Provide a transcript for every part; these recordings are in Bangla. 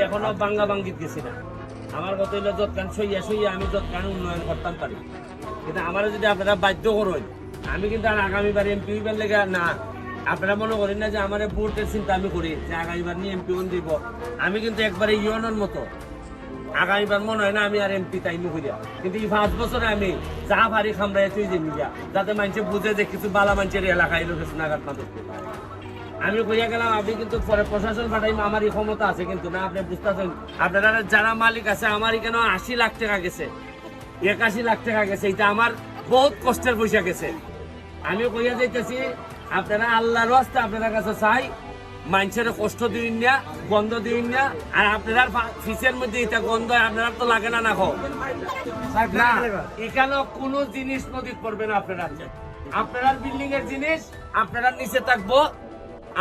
এখনো বাঙ্গা বাঙ্গিত গেছি না। আমার কথা হইলো যৎকান সইয়া সইয়া আমি যৎকান উন্নয়ন করতাম পারি, কিন্তু আমার যদি আপনারা বাধ্য করেন আমি কিন্তু আর আগামীবার এমপি হইবার লেগে না। আপনারা মনে করেন না যে আমার ভোটের চিন্তা আমি করি যে আগামীবার নিয়ে এমপি দিব। আমি কিন্তু একবারে ইউনের মতো আগামীবার মনে হয় না আমি আর এমপি তাইনি করিয়া, কিন্তু এই 5 বছরে আমি যা ভারী খামড়াই তুই যে মিলিয়া যাতে মানুষে বুঝে যে কিছু বালা মানুষের এলাকায় লোক নাগাদ না ধরতে পারে। আমি কইয়া গেলাম আপনি কিন্তু পরে প্রশাসন পাঠাই আমারই ক্ষমতা আছে, কিন্তু না আপনি বুঝতেছেন আপনারা যারা মালিক আছে আমার এখানে 80 লাখ টাকা গেছে, 81 লাখ টাকা গেছে, এটা আমার বহুত কষ্টের পয়সা গেছে। আমি কইয়া যাইতেছি আপনারা আল্লাহর রাস্তা আপনার কাছে চাই মানুষের কষ্ট দিন না, গন্ধ দিন না। আর আপনার ফিসের মধ্যে এটা গন্ধ আপনারা তো লাগে না না না এখানে কোনো জিনিস নদী পড়বে না। আপনারা বিল্ডিং এর জিনিস আপনারা নিচে থাকবো।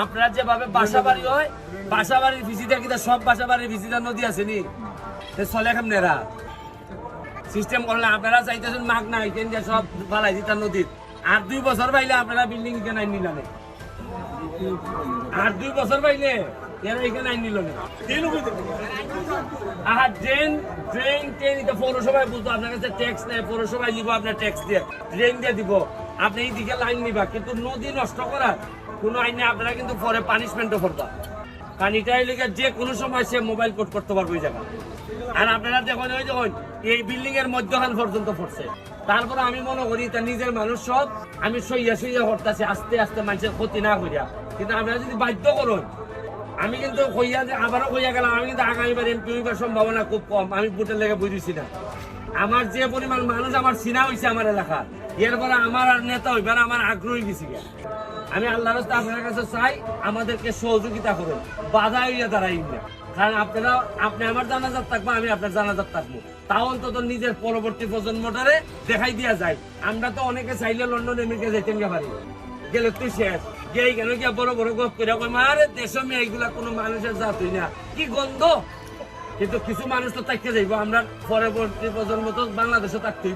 আপনারা যেভাবে বাসা বাড়ি হয় বাসা বাড়ির ভিসিটা কিন্তু সব বাসা বাড়ির ভিসিটা নদী আছে নি চলে কেমনেরা সিস্টেম করলে আপনারা চাইতেছেন মাগ না এখান দিয়ে সব বালাই দিতা নদীর। আর 2 বছর বাইলে আপনারা বিল্ডিং এখানে আইন নিলেন, আর 2 বছর বাইলে এরা এখানে আইন নিল না। আর ড্রেন ড্রেন ট্রেন এটা পৌরসভায় বলতো আপনার কাছে ট্যাক্স নেই, পৌরসভায় নিব আপনার ট্যাক্স দিয়ে ড্রেন দিয়ে দিব, আপনি এই দিকে লাইন নিবা। কিন্তু নদী নষ্ট করার কোনো আইনে আপনারা কিন্তু পরে পানিশমেন্টও করবা, কারণ এটাই লেগে যে কোনো সময় সে মোবাইল কোড করতে পারবে ওই জায়গা। আর আপনারা দেখুন ওই দেখুন এই বিল্ডিং এর মধ্যখান পর্যন্ত পড়ছে। তারপরে আমি মনে করি তা নিজের মানুষ সব আমি সইয়া সইয়া করতেছি আস্তে আস্তে মানুষের ক্ষতি না করিয়া। কিন্তু আপনারা যদি বাধ্য করুন আমি কিন্তু কইয়া যে আবারও কইয়া গেলাম আমি কিন্তু আগামীবার এমপি হইবার সম্ভাবনা খুব কম। আমি ভোটের লেগে বুঝেছি না আমার যে পরিমাণ মানুষ আমার চিনা হয়েছে আমার এলাকা, এরপরে আমার আর নেতা হইবার আমার আগ্রহী গেছি। আমি আল্লাহর রাস্তায় আপনার কাছে চাই আমাদেরকে সহযোগিতা করুন, বাধা হইয়া দাঁড়াই না। কারণ আপনারা আপনি আমার জানাজাত থাকবো, আমি আপনার জানাজাত থাকবো, তাও অন্তত নিজের পরবর্তী প্রজন্মটারে দেখাই দিয়া যায়। আমরা তো অনেকে চাইলে লন্ডন আমেরিকা যাইতেন পারি, গেলে তুই শেষ গিয়ে কেন গিয়া বড় বড় গপ করে মারে দেশ এইগুলা কোনো মানুষের জাত হই না, কি গন্ধ। কিন্তু কিছু মানুষ তো থাকতে যাইবো, আমরা পরবর্তী প্রজন্ম তো বাংলাদেশে থাকতে